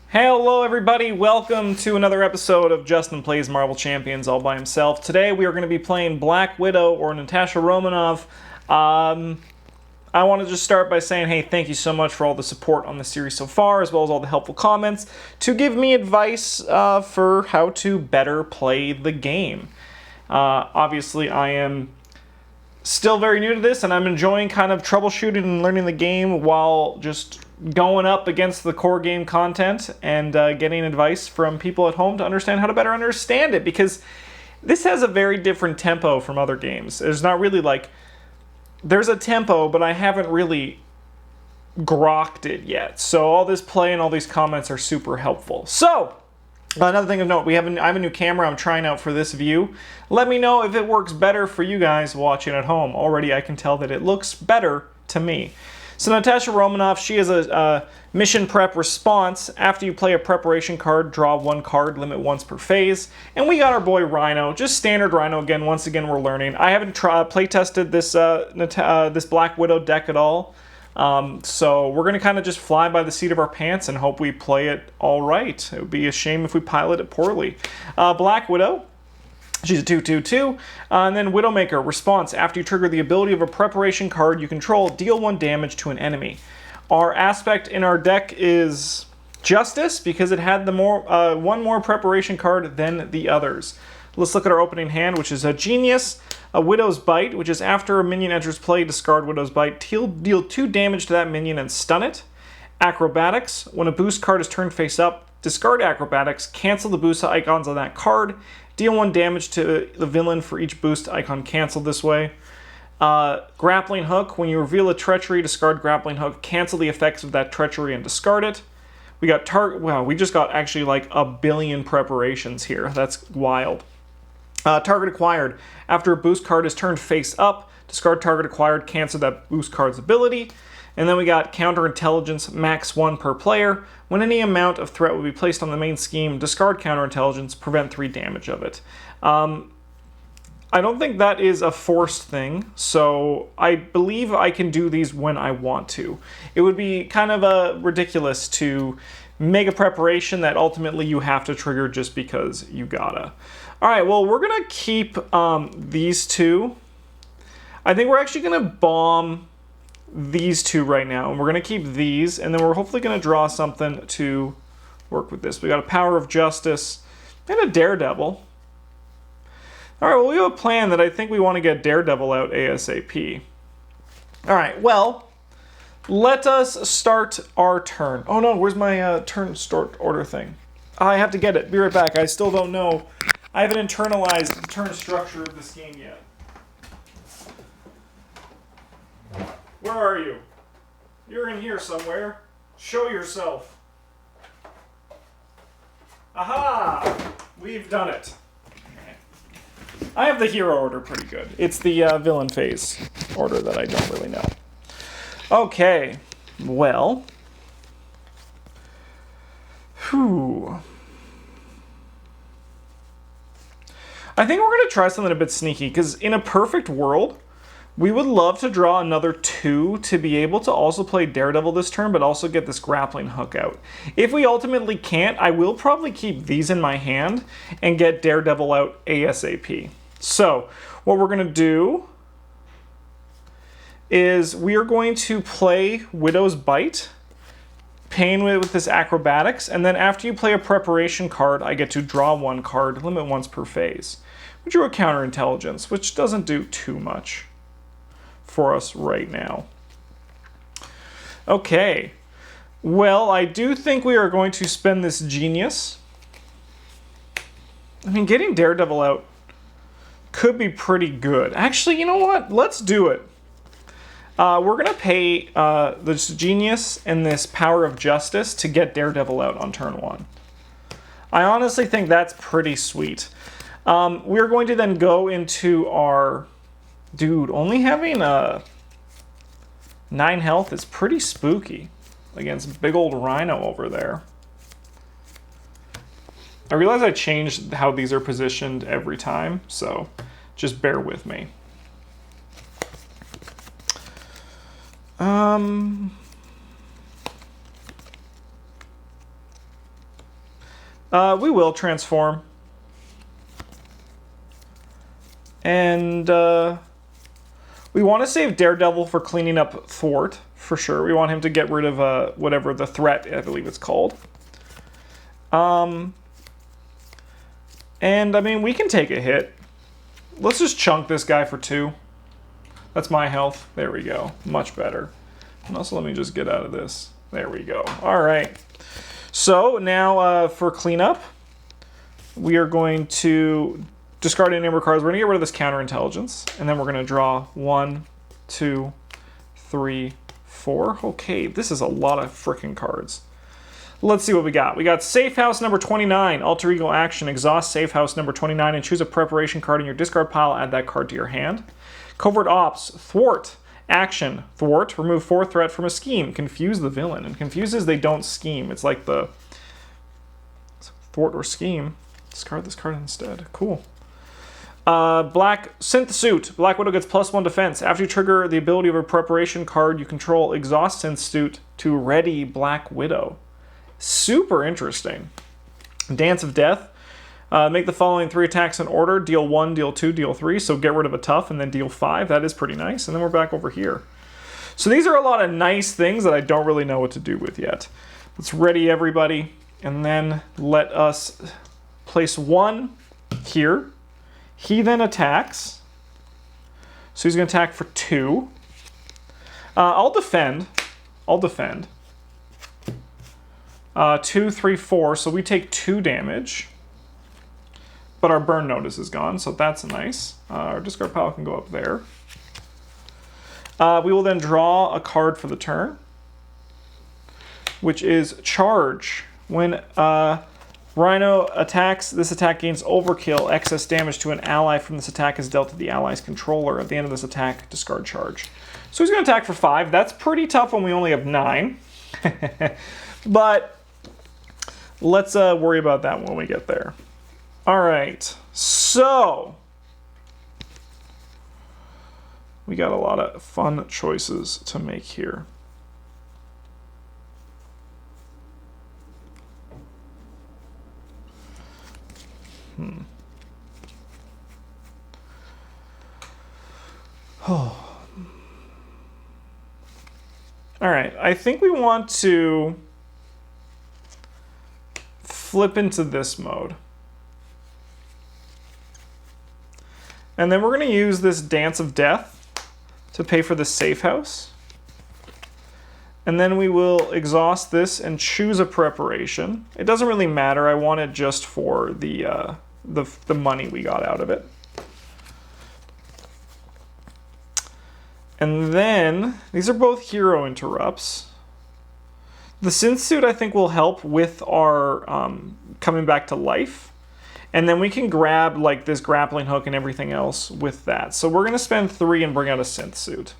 Hello everybody, welcome to another episode of Justin Plays Marvel Champions all by himself. Today we are going to be playing Black Widow or Natasha Romanoff. I want to just start by saying, hey, thank you so much for all the support on the series so far, as well as all the helpful comments, to give me advice for how to better play the game. Obviously, I am still very new to this, and I'm enjoying kind of troubleshooting and learning the game while just going up against the core game content and getting advice from people at home to understand how to better understand it, because this has a very different tempo from other games. There's not really like... There's a tempo, but I haven't really grokked it yet. So all this play and all these comments are super helpful. So, another thing of note, I have a new camera I'm trying out for this view. Let me know if it works better for you guys watching at home. Already I can tell that it looks better to me. So Natasha Romanoff, she is a mission prep response. After you play a preparation card, draw one card, limit once per phase. And we got our boy Rhino, just standard Rhino again. Once again, we're learning. I haven't play tested this this Black Widow deck at all. So we're going to kind of just fly by the seat of our pants and hope we play it all right. It would be a shame if we pilot it poorly. Black Widow. She's a 2/2/2, and then Widowmaker, response. After you trigger the ability of a preparation card you control, deal 1 damage to an enemy. Our aspect in our deck is Justice, because it had the one more preparation card than the others. Let's look at our opening hand, which is a Genius, a Widow's Bite, which is after a minion enters play, discard Widow's Bite, deal 2 damage to that minion and stun it. Acrobatics, when a boost card is turned face up, discard Acrobatics, cancel the boost icons on that card, deal 1 damage to the villain for each boost icon canceled this way. Grappling Hook, when you reveal a treachery, discard Grappling Hook, cancel the effects of that treachery and discard it. We got wow, we just got actually like a billion preparations here. That's wild. Target acquired. After a boost card is turned face up, discard target acquired, cancel that boost card's ability. And then we got Counterintelligence, max 1 per player. When any amount of threat will be placed on the main scheme, discard Counterintelligence, prevent 3 damage of it. I don't think that is a forced thing, so I believe I can do these when I want to. It would be kind of ridiculous to make a preparation that ultimately you have to trigger just because you gotta. Alright, well, we're going to keep these two. I think we're actually going to bomb these two right now, and we're going to keep these, and then we're hopefully going to draw something to work with this. We got a Power of Justice and a Daredevil. All right, well, we have a plan that I think we want to get Daredevil out ASAP. All right, well, let us start our turn. Oh no, where's my turn start order thing? I have to get it. Be right back. I still don't know. I haven't internalized the turn structure of this game yet. Where are you? You're in here somewhere. Show yourself. Aha! We've done it. I have the hero order pretty good. It's the villain phase order that I don't really know. Okay. Well. Whew. I think we're going to try something a bit sneaky, because in a perfect world, we would love to draw another 2 to be able to also play Daredevil this turn, but also get this Grappling Hook out. If we ultimately can't, I will probably keep these in my hand and get Daredevil out ASAP. So, what we're going to do is we are going to play Widow's Bite, paying with this Acrobatics, and then after you play a preparation card, I get to draw 1 card, limit once per phase. We drew a Counterintelligence, which doesn't do too much for us right now. Okay, well, I do think we are going to spend this Genius. I mean, getting Daredevil out could be pretty good. Actually, you know what? Let's do it. We're going to pay this Genius and this Power of Justice to get Daredevil out on turn 1. I honestly think that's pretty sweet. We're going to then go into our... Dude, only having 9 health is pretty spooky against big old Rhino over there. I realize I changed how these are positioned every time, so just bear with me. We will transform. And we want to save Daredevil for cleaning up Thwart, for sure. We want him to get rid of whatever the threat, I believe it's called. And, I mean, we can take a hit. Let's just chunk this guy for 2. That's my health. There we go. Much better. And also, let me just get out of this. There we go. All right. So, now for cleanup, we are going to discard any number of cards. We're going to get rid of this counterintelligence. And then we're going to draw 1, 2, 3, 4. Okay, this is a lot of freaking cards. Let's see what we got. We got Safe House number 29, Alter Ego action. Exhaust Safe House number 29 and choose a preparation card in your discard pile. Add that card to your hand. Covert Ops, Thwart, action. Thwart, remove 4 threat from a scheme. Confuse the villain. And confuses, they don't scheme. It's like the thwart or scheme. Discard this card instead. Cool. Black Synth Suit. Black Widow gets +1 defense. After you trigger the ability of a preparation card, you control Exhaust Synth Suit to ready Black Widow. Super interesting. Dance of Death. Make the following 3 attacks in order. Deal 1, deal 2, deal 3. So get rid of a tough and then deal 5. That is pretty nice. And then we're back over here. So these are a lot of nice things that I don't really know what to do with yet. Let's ready everybody. And then let us place 1 here. He then attacks. So he's going to attack for 2. I'll defend. 2, 3, 4. So we take 2 damage. But our burn notice is gone, so that's nice. Our discard pile can go up there. We will then draw a card for the turn, which is Charge. When Rhino attacks, this attack gains overkill. Excess damage to an ally from this attack is dealt to the ally's controller. At the end of this attack, discard Charge. So he's going to attack for 5. That's pretty tough when we only have 9. But let's worry about that when we get there. All right, so we got a lot of fun choices to make here. Oh. All right, I think we want to flip into this mode. And then we're going to use this Dance of Death to pay for the Safe House. And then we will exhaust this and choose a preparation. It doesn't really matter. I want it just for the money we got out of it. And then, these are both hero interrupts. The Synth Suit, I think, will help with our coming back to life. And then we can grab like this grappling hook and everything else with that. So we're going to spend 3 and bring out a Synth Suit.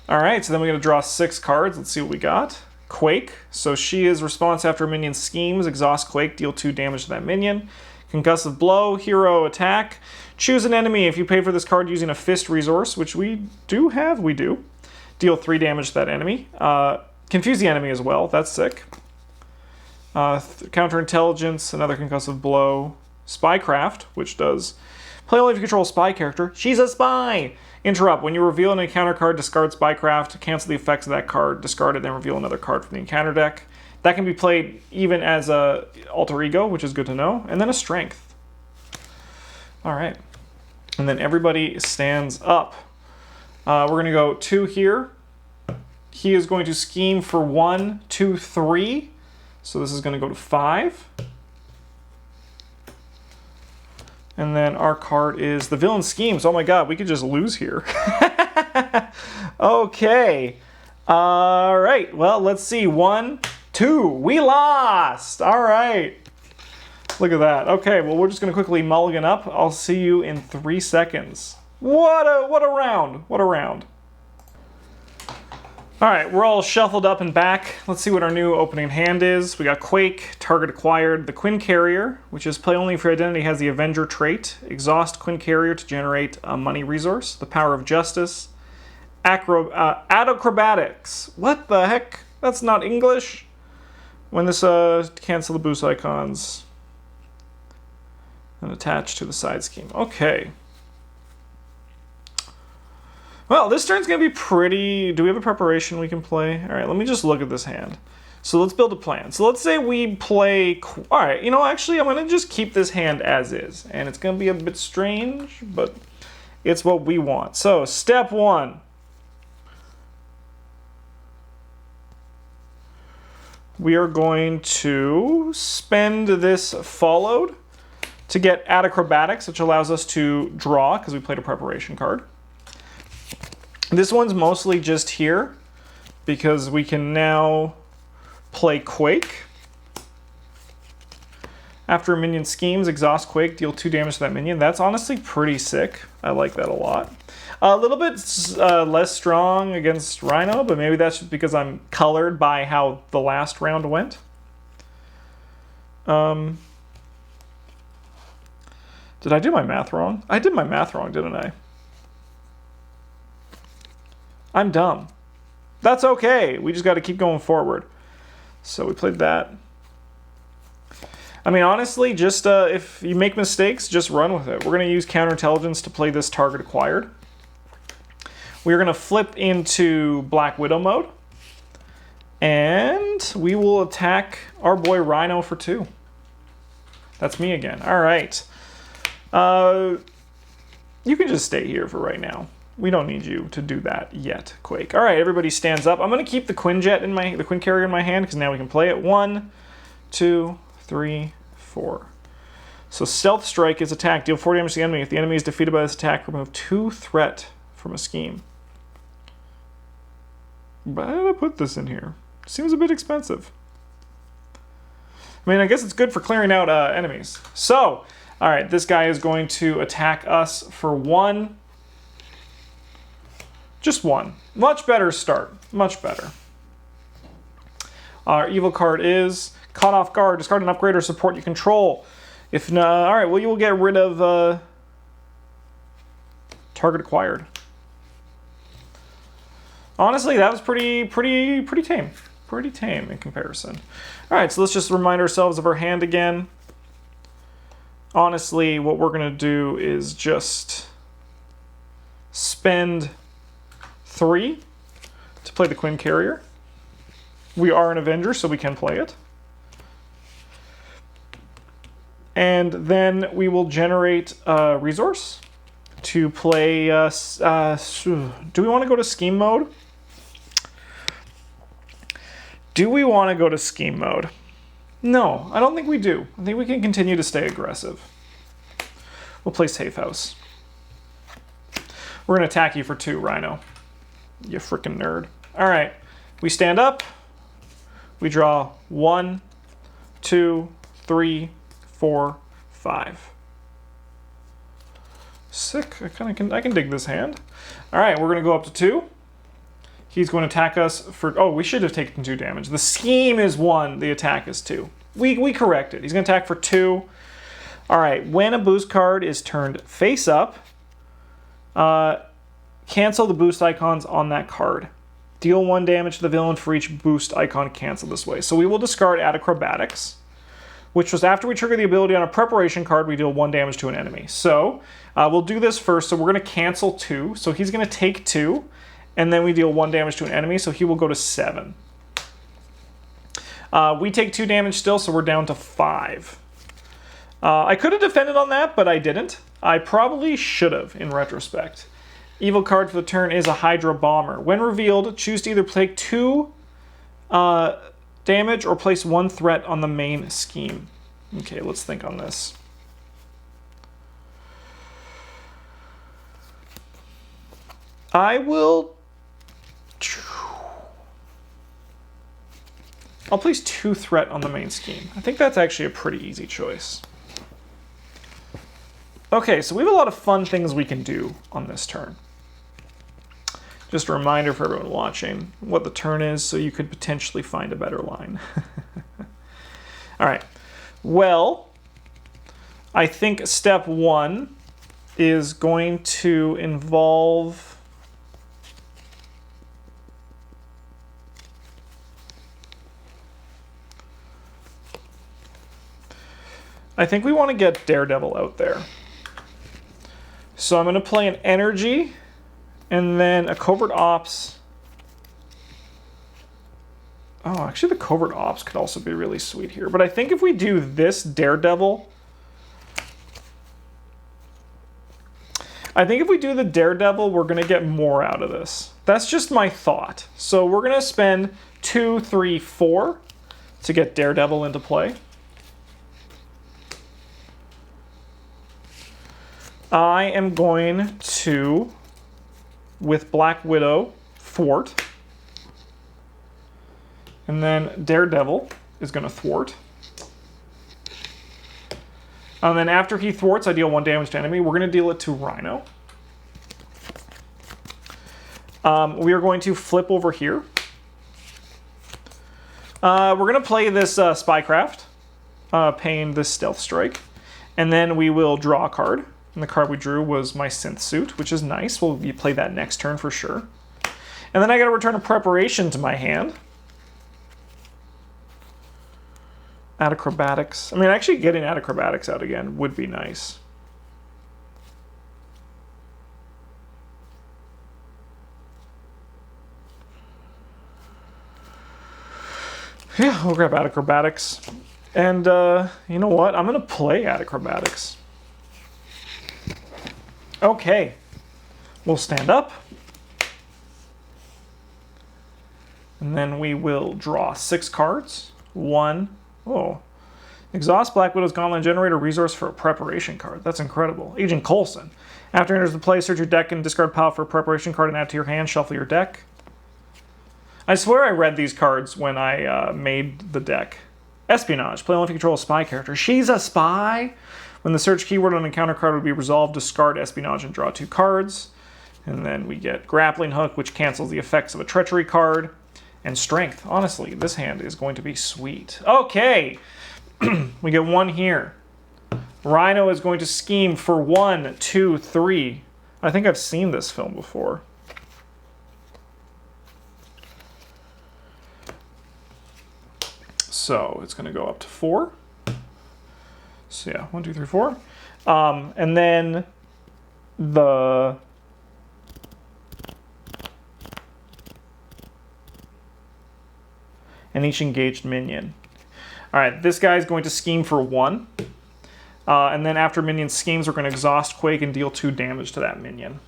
All right, so then we're going to draw 6 cards. Let's see what we got. Quake. So she is response after a minion schemes. Exhaust Quake. Deal 2 damage to that minion. Concussive Blow. Hero attack. Choose an enemy. If you pay for this card using a fist resource, which we do have, we do. Deal 3 damage to that enemy. Confuse the enemy as well. That's sick. Counterintelligence, another concussive blow. Spycraft, which does play only if you control a spy character. She's a spy! Interrupt. When you reveal an encounter card, discard Spycraft, cancel the effects of that card, discard it, then reveal another card from the encounter deck. That can be played even as a alter ego, which is good to know. And then a strength. Alright. And then everybody stands up. We're going to go 2 here. He is going to scheme for 1, 2, 3. So this is going to go to 5. And then our card is the Villain Schemes. Oh my god, we could just lose here. Okay. All right, well, let's see. 1, 2. We lost! All right. Look at that. Okay, well, we're just going to quickly mulligan up. I'll see you in 3 seconds. What a round. What a round. All right, we're all shuffled up and back. Let's see what our new opening hand is. We got Quake, target acquired. The Quinn Carrier, which is play only if your identity has the Avenger trait. Exhaust Quinn Carrier to generate a money resource. The Power of Justice. Acrobatics. What the heck? That's not English. When this cancel the boost icons and attach to the side scheme. Okay. Well, this turn's going to be pretty... Do we have a preparation we can play? All right, let me just look at this hand. So let's build a plan. So let's say we play... All right, you know, actually, I'm going to just keep this hand as is. And it's going to be a bit strange, but it's what we want. So, step one. We are going to spend this followed to get acrobatics, which allows us to draw, because we played a preparation card. This one's mostly just here because we can now play Quake. After a minion schemes, exhaust Quake, deal 2 damage to that minion. That's honestly pretty sick. I like that a lot. A little bit less strong against Rhino, but maybe that's just because I'm colored by how the last round went. Did I do my math wrong? I did my math wrong, didn't I? I'm dumb. That's okay. We just got to keep going forward. So we played that. I mean, honestly, just if you make mistakes, just run with it. We're going to use counterintelligence to play this target acquired. We're going to flip into Black Widow mode. And we will attack our boy Rhino for 2. That's me again. All right. You can just stay here for right now. We don't need you to do that yet, Quake. All right, everybody stands up. I'm going to keep the Quinjet in the Quinn carrier in my hand because now we can play it. 1, 2, 3, 4. So Stealth Strike is attack. Deal 4 damage to the enemy. If the enemy is defeated by this attack, remove 2 threat from a scheme. Why did I put this in here? Seems a bit expensive. I mean, I guess it's good for clearing out enemies. So, all right, this guy is going to attack us for 1. Just 1. Much better start. Much better. Our evil card is Caught Off Guard. Discard an upgrade or support you control. If not, all right, well, you will get rid of target acquired. Honestly, that was pretty tame. Pretty tame in comparison. All right, so let's just remind ourselves of our hand again. Honestly, what we're going to do is just spend 3 to play the Quinn carrier. We are an Avenger, so we can play it. And then we will generate a resource to play... do we want to go to scheme mode? Do we want to go to scheme mode? No, I don't think we do. I think we can continue to stay aggressive. We'll play Safe House. We're going to attack you for 2, Rhino. You freaking nerd. All right, we stand up. We draw 1, 2, 3, 4, 5. Sick. I can dig this hand. All right, we're gonna go up to 2. He's going to attack us for... Oh, we should have taken 2 damage. The scheme is 1. The attack is 2. We corrected. He's going to attack for 2. All right. When a boost card is turned face up, cancel the boost icons on that card. Deal 1 damage to the villain for each boost icon canceled this way. So we will discard Acrobatics, which was after we trigger the ability on a preparation card, we deal 1 damage to an enemy. So we'll do this first. So we're going to cancel 2. So he's going to take 2. And then we deal 1 damage to an enemy, so he will go to 7. We take 2 damage still, so we're down to 5. I could have defended on that, but I didn't. I probably should have, in retrospect. Evil card for the turn is a Hydra Bomber. When revealed, choose to either take 2 damage or place 1 threat on the main scheme. Okay, let's think on this. I'll place 2 threat on the main scheme. I think that's actually a pretty easy choice. Okay, so we have a lot of fun things we can do on this turn. Just a reminder for everyone watching what the turn is so you could potentially find a better line. All right. Well, I think step 1 is going to involve... I think we want to get Daredevil out there. So I'm going to play an Energy and then a Covert Ops. Oh, actually the Covert Ops could also be really sweet here. But I think if we do this Daredevil... I think if we do the Daredevil, we're going to get more out of this. That's just my thought. So we're going to spend 2, 3, 4 to get Daredevil into play. I am going to, with Black Widow, thwart. And then Daredevil is going to thwart. And then after he thwarts, I deal 1 damage to enemy. We're going to deal it to Rhino. We are going to flip over here. We're going to play this Spycraft, paying this Stealth Strike. And then we will draw a card. And the card we drew was my Synth Suit, which is nice. We'll play that next turn for sure. And then I got to return a Preparation to my hand. Add Acrobatics. I mean, actually getting Add Acrobatics out again would be nice. Yeah, we'll grab Add Acrobatics. And you know what? I'm going to play Add Acrobatics. Okay. We'll stand up. And then we will draw 6 cards. 1. Oh. Exhaust Black Widow's Gauntlet, generate a resource for a preparation card. That's incredible. Agent Coulson. After enters the play, search your deck and discard pile for a preparation card and add to your hand. Shuffle your deck. I swear I read these cards when I made the deck. Espionage. Play only if you control a spy character. She's a spy? When the search keyword on an encounter card would be resolved, discard Espionage and draw 2 cards. And then we get Grappling Hook, which cancels the effects of a Treachery card. And Strength. Honestly, this hand is going to be sweet. Okay. We get 1 here. Rhino is going to scheme for 1, 2, 3. I think I've seen this film before. So it's going to go up to 4. So yeah, 1, 2, 3, 4. And then and each engaged minion. All right, this guy's going to scheme for 1. And then after minion schemes, we're going to exhaust Quake and deal 2 damage to that minion.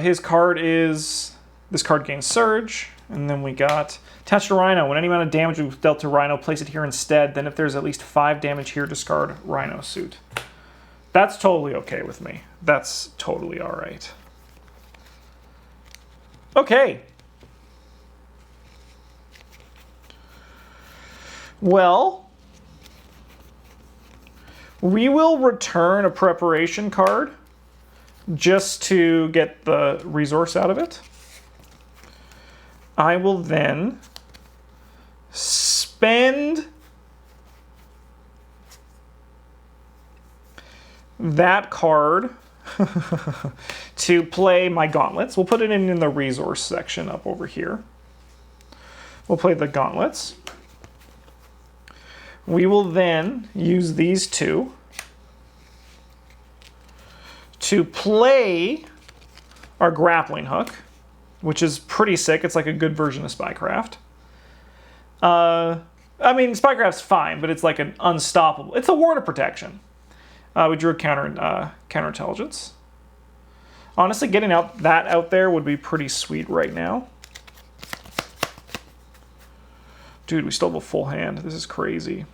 His card is... This card gains Surge. And then we got Attached to Rhino. When any amount of damage is dealt to Rhino, place it here instead. Then if there's at least 5 damage here, discard Rhino Suit. That's totally okay with me. That's totally all right. Okay. Well, we will return a preparation card just to get the resource out of it. I will then spend that card to play my gauntlets. We'll put it in the resource section up over here. We'll play the gauntlets. We will then use these 2 to play our grappling hook, which is pretty sick. It's like a good version of Spycraft. I mean, Spycraft's fine, but it's like an unstoppable. It's a ward of protection. We drew a counterintelligence. Honestly, getting that out there would be pretty sweet right now. Dude, we still have a full hand. This is crazy.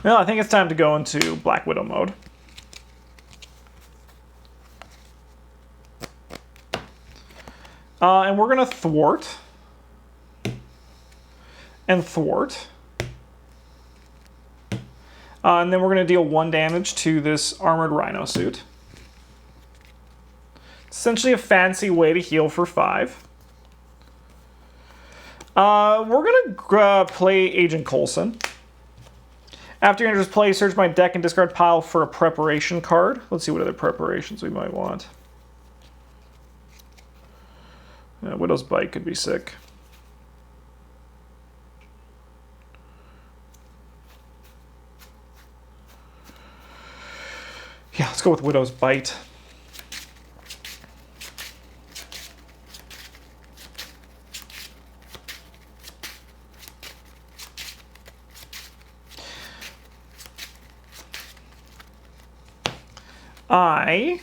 Well, I think it's time to go into Black Widow mode. And we're going to thwart. And thwart. And then we're going to deal 1 damage to this Armored Rhino suit. Essentially a fancy way to heal for 5. We're going to play Agent Coulson. After you enter this play, search my deck and discard pile for a preparation card. Let's see what other preparations we might want. Widow's Bite could be sick. Yeah, let's go with Widow's Bite. I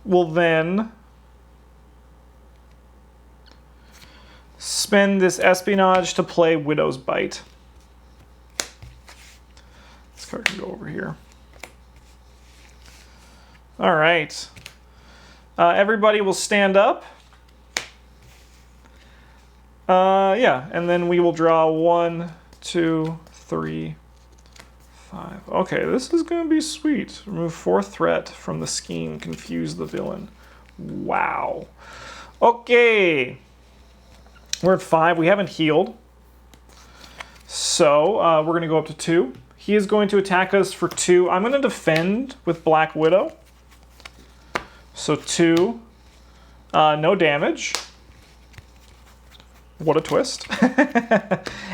will then spend this Espionage to play Widow's Bite. This card can go over here. All right. Everybody will stand up. Yeah, and then we will draw 1, 2, 3, 5. Okay, this is going to be sweet. Remove 4 threat from the scheme. Confuse the villain. Wow. Okay. We're at 5. We haven't healed. So we're going to go up to 2. He is going to attack us for 2. I'm going to defend with Black Widow. So 2. No damage. What a twist.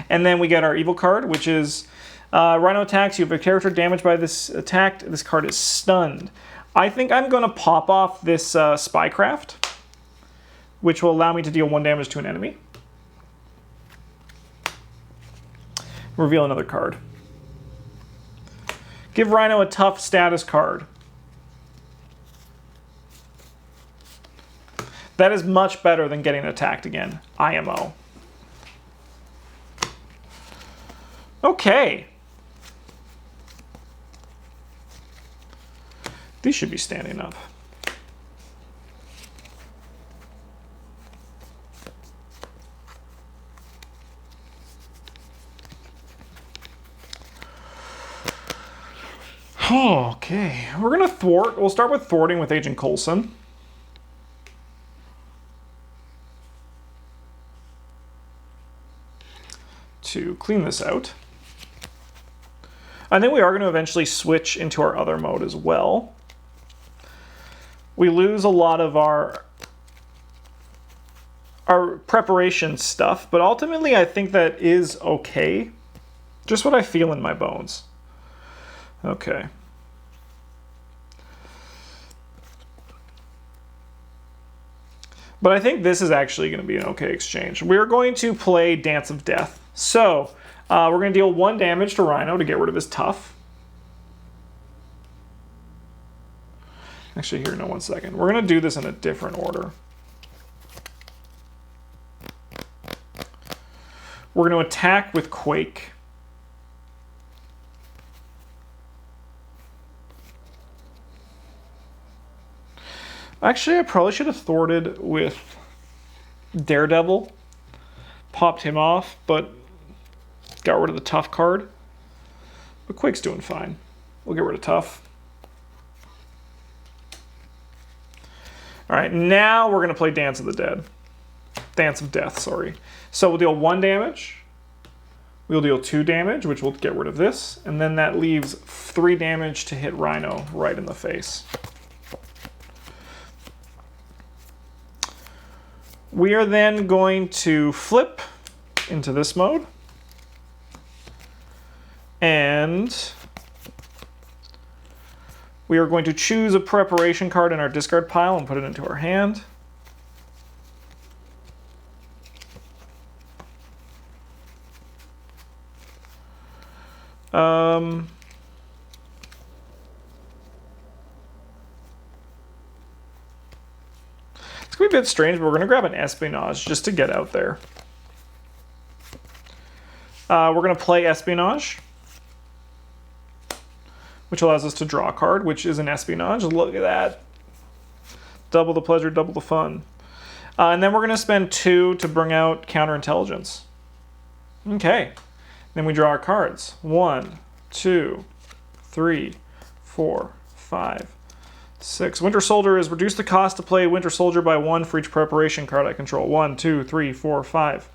And then we get our evil card, which is Rhino attacks. You have a character damaged by this attack. This card is stunned. I think I'm going to pop off this Spycraft, which will allow me to deal 1 damage to an enemy. Reveal another card. Give Rhino a tough status card. That is much better than getting attacked again. IMO. Okay. These should be standing up. Oh, okay. We're going to thwart. We'll start with thwarting with Agent Coulson. To clean this out. I think we are going to eventually switch into our other mode as well. We lose a lot of our preparation stuff, but ultimately I think that is okay. Just what I feel in my bones. Okay. But I think this is actually going to be an okay exchange. We're going to play Dance of Death. So, we're going to deal 1 damage to Rhino to get rid of his tough. Actually, here, no, 1 second. We're going to do this in a different order. We're going to attack with Quake. Actually, I probably should have thwarted with Daredevil. Popped him off, but got rid of the tough card. But Quake's doing fine. We'll get rid of tough. Alright, now we're going to play Dance of the Dead. Dance of Death, sorry. So we'll deal 1 damage. We'll deal 2 damage, which will get rid of this. And then that leaves 3 damage to hit Rhino right in the face. We are then going to flip into this mode. And we are going to choose a preparation card in our discard pile and put it into our hand. It's going to be a bit strange, but we're going to grab an Espionage just to get out there. We're going to play Espionage, which allows us to draw a card, which is an Espionage. Look at that. Double the pleasure, double the fun. And then we're going to spend 2 to bring out Counterintelligence. Okay. Then we draw our cards. 1, 2, 3, 4, 5, 6. Winter Soldier is reduce the cost to play Winter Soldier by 1 for each preparation card I control. 1, 2, 3, 4, 5.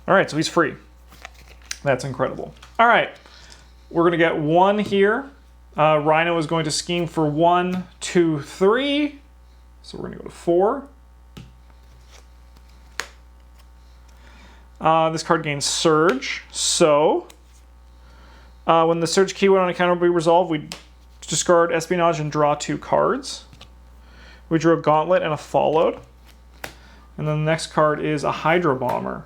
Alright, so he's free. That's incredible. All right, we're going to get 1 here. Rhino is going to scheme for 1, 2, 3. So we're going to go to 4. This card gains Surge. So when the Surge keyword on a counter will be resolved, we discard Espionage and draw 2 cards. We drew a Gauntlet and a Followed. And then the next card is a Hydro Bomber.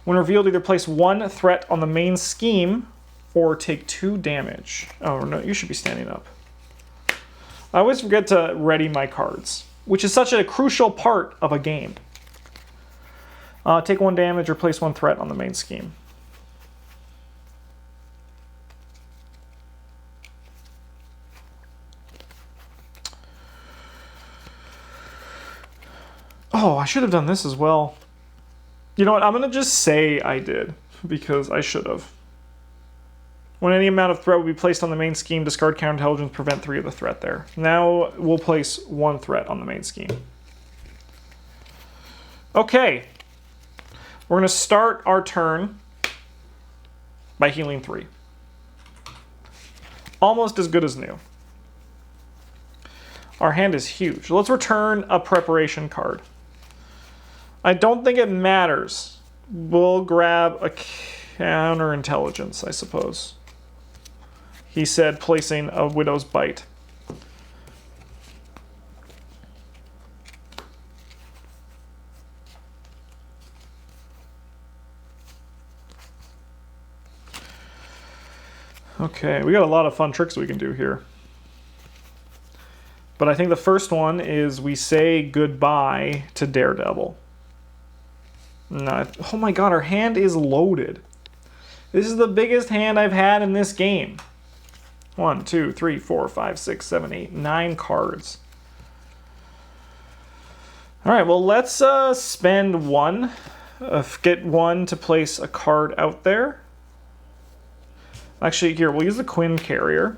When revealed, either place 1 threat on the main scheme or take 2 damage. Oh no, you should be standing up. I always forget to ready my cards, which is such a crucial part of a game. Take 1 damage or place 1 threat on the main scheme. Oh, I should have done this as well. You know what? I'm going to just say I did, because I should have. When any amount of threat will be placed on the main scheme, discard counterintelligence, prevent 3 of the threat there. Now we'll place 1 threat on the main scheme. Okay. We're going to start our turn by healing 3. Almost as good as new. Our hand is huge. Let's return a preparation card. I don't think it matters. We'll grab a counterintelligence, I suppose. He said placing a Widow's Bite. Okay, we got a lot of fun tricks we can do here. But I think the first one is we say goodbye to Daredevil. No, oh my god, our hand is loaded. This is the biggest hand I've had in this game. 1, 2, 3, 4, 5, 6, 7, 8, 9 cards. Alright, well let's spend 1. Get 1 to place a card out there. Actually, here, we'll use the Quinn Carrier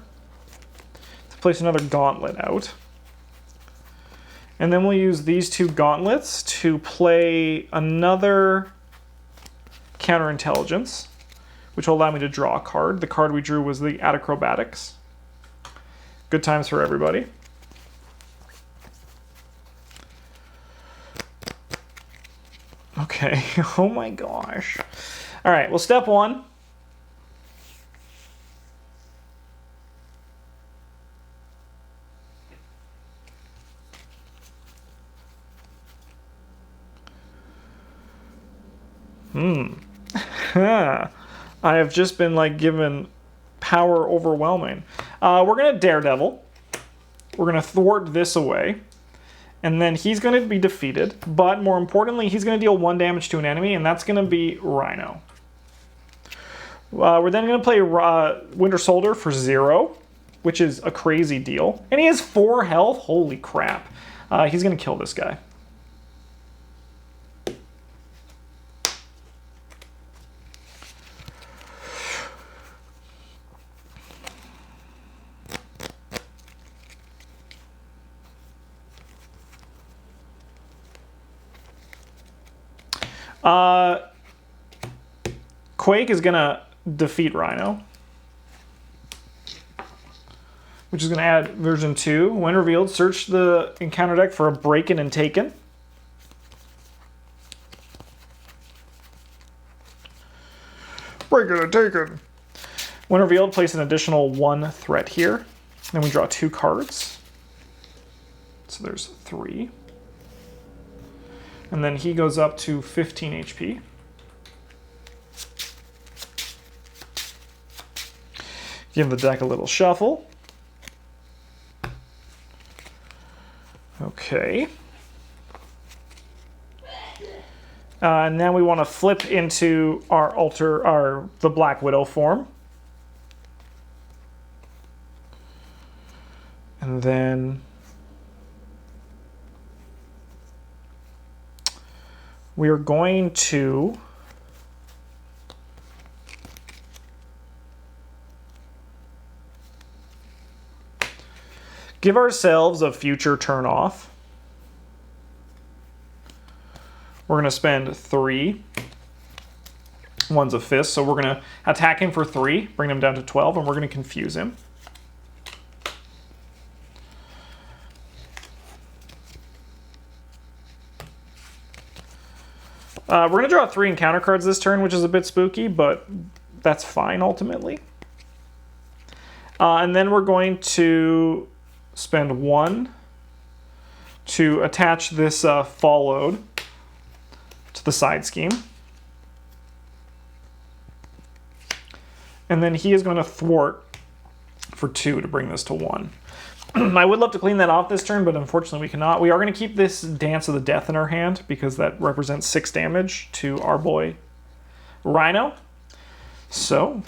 to place another Gauntlet out. And then we'll use these 2 gauntlets to play another counterintelligence, which will allow me to draw a card. The card we drew was the Acrobatics. Good times for everybody. Okay, oh my gosh. All right, well, step 1. I have just been like given power overwhelming. We're gonna Daredevil. We're gonna thwart this away, and then he's gonna be defeated. But more importantly, he's gonna deal 1 damage to an enemy, and that's gonna be Rhino. We're then gonna play Winter Soldier for 0, which is a crazy deal, and he has 4 health. Holy crap! He's gonna kill this guy. Quake is gonna defeat Rhino, which is gonna add version 2. When revealed, search the encounter deck for a Breakin' and Taken. Breakin' and Taken. When revealed, place an additional 1 threat here. Then we draw 2 cards. So there's 3. And then he goes up to 15 HP. Give the deck a little shuffle. Okay. And then we want to flip into the Black Widow form. And then we are going to give ourselves a future turn off. We're going to spend 3. One's a fist, so we're going to attack him for 3, bring him down to 12, and we're going to confuse him. We're going to draw 3 encounter cards this turn, which is a bit spooky, but that's fine ultimately. And then we're going to spend 1 to attach this followed to the side scheme. And then he is going to thwart for 2 to bring this to 1. I would love to clean that off this turn, but unfortunately we cannot. We are going to keep this Dance of the Death in our hand because that represents 6 damage to our boy Rhino. So,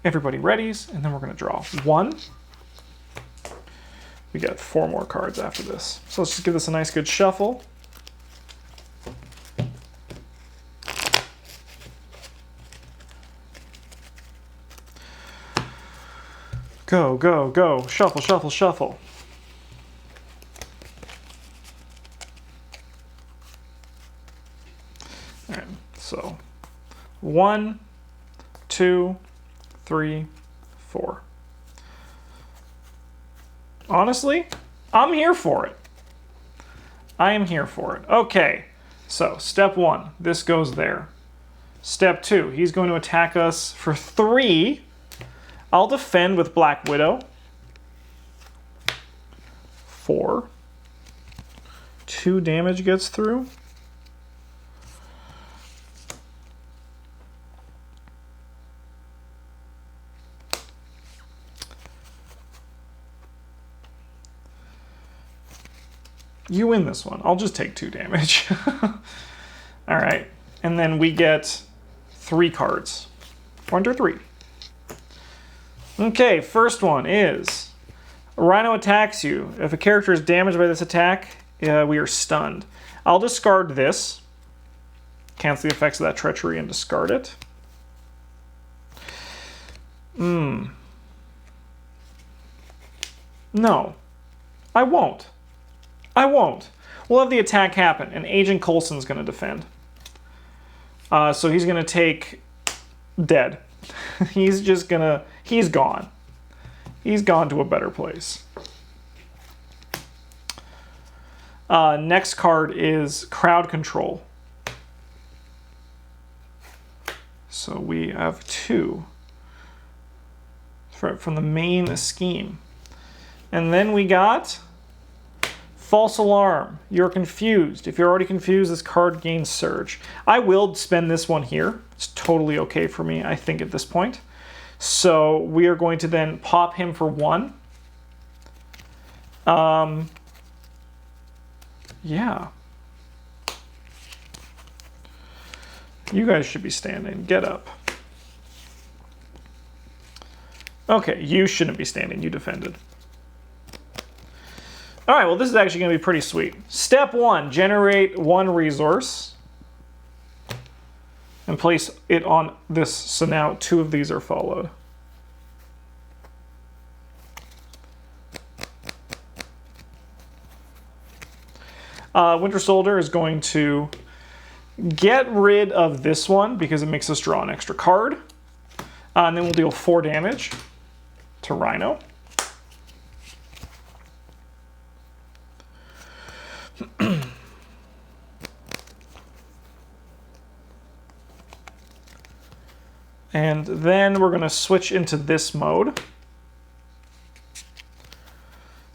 everybody readies, and then we're going to draw 1. We got 4 more cards after this. So let's just give this a nice good shuffle. Go, go, go. Shuffle, shuffle, shuffle. All right, so 1, 2, 3, 4. Honestly, I'm here for it. I am here for it. Okay, so step 1, this goes there. Step 2, he's going to attack us for 3. I'll defend with Black Widow. 4. 2 damage gets through. You win this one. I'll just take 2 damage. All right. And then we get 3 cards. 1 to 3. Okay, first one is Rhino attacks you. If a character is damaged by this attack, we are stunned. I'll discard this. Cancel the effects of that treachery and discard it. No. I won't. I won't. We'll have the attack happen, and Agent Coulson's going to defend. So he's going to take dead. He's just going to... He's gone. He's gone to a better place. Next card is Crowd Control. So we have 2 from the main scheme. And then we got False Alarm. You're confused. If you're already confused, this card gains Surge. I will spend this one here. It's totally okay for me, I think, at this point. So we are going to then pop him for 1. Yeah. You guys should be standing. Get up. Okay, you shouldn't be standing. You defended. All right, well, this is actually going to be pretty sweet. Step 1, generate 1 resource. And place it on this, so now 2 of these are followed. Winter Soldier is going to get rid of this one because it makes us draw an extra card. And then we'll deal 4 damage to Rhino. And then we're going to switch into this mode.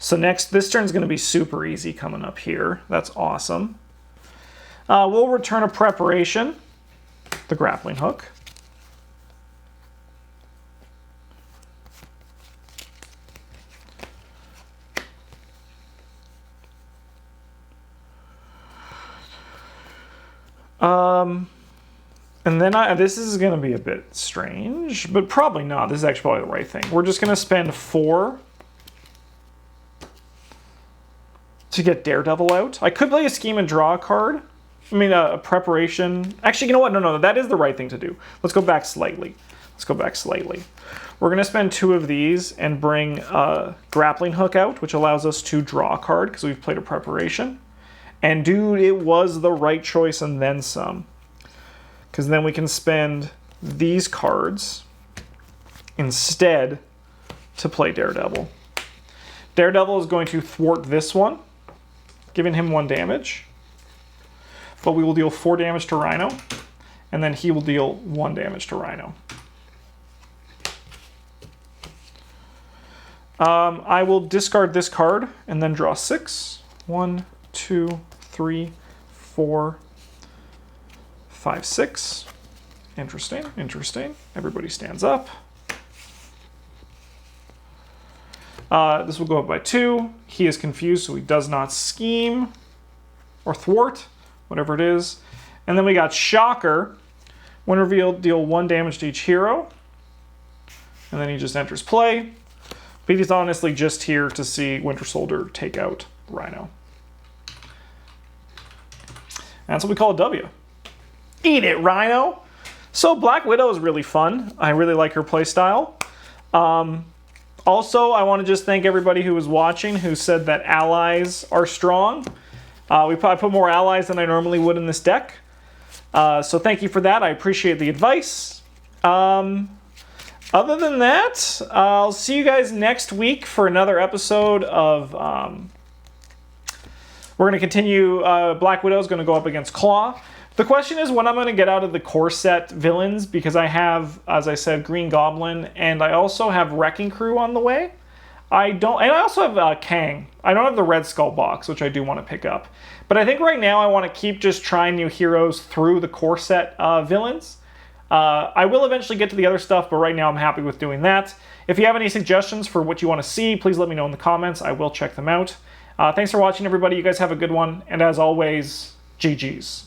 So next, this turn's going to be super easy coming up here. That's awesome. We'll return a preparation, the grappling hook. And then this is going to be a bit strange, but probably not. This is actually probably the right thing. We're just going to spend 4 to get Daredevil out. I could play a scheme and draw a card. I mean, a preparation. Actually, you know what? No, that is the right thing to do. Let's go back slightly. We're going to spend 2 of these and bring a grappling hook out, which allows us to draw a card because we've played a preparation. And dude, it was the right choice and then some. because then we can spend these cards instead to play Daredevil. Daredevil is going to thwart this one, giving him 1 damage. But we will deal 4 damage to Rhino, and then he will deal 1 damage to Rhino. I will discard this card and then draw 6. 1, 2, 3, 4, 5, 6. Interesting, interesting. Everybody stands up. This will go up by 2. He is confused, so he does not scheme or thwart, whatever it is. And then we got Shocker. When revealed, deal 1 damage to each hero. And then he just enters play. But he's honestly just here to see Winter Soldier take out Rhino. That's what we call a W. Eat it, Rhino! So Black Widow is really fun. I really like her playstyle. Also, I want to just thank everybody who was watching who said that allies are strong. We probably put more allies than I normally would in this deck. So thank you for that. I appreciate the advice. Other than that, I'll see you guys next week for another episode of... we're going to continue... Black Widow is going to go up against Claw. The question is when I'm going to get out of the core set villains, because I have, as I said, Green Goblin, and I also have Wrecking Crew on the way. And I also have Kang. I don't have the Red Skull box, which I do want to pick up. But I think right now I want to keep just trying new heroes through the core set villains. I will eventually get to the other stuff, but right now I'm happy with doing that. If you have any suggestions for what you want to see, please let me know in the comments. I will check them out. Thanks for watching, everybody. You guys have a good one. And as always, GG's.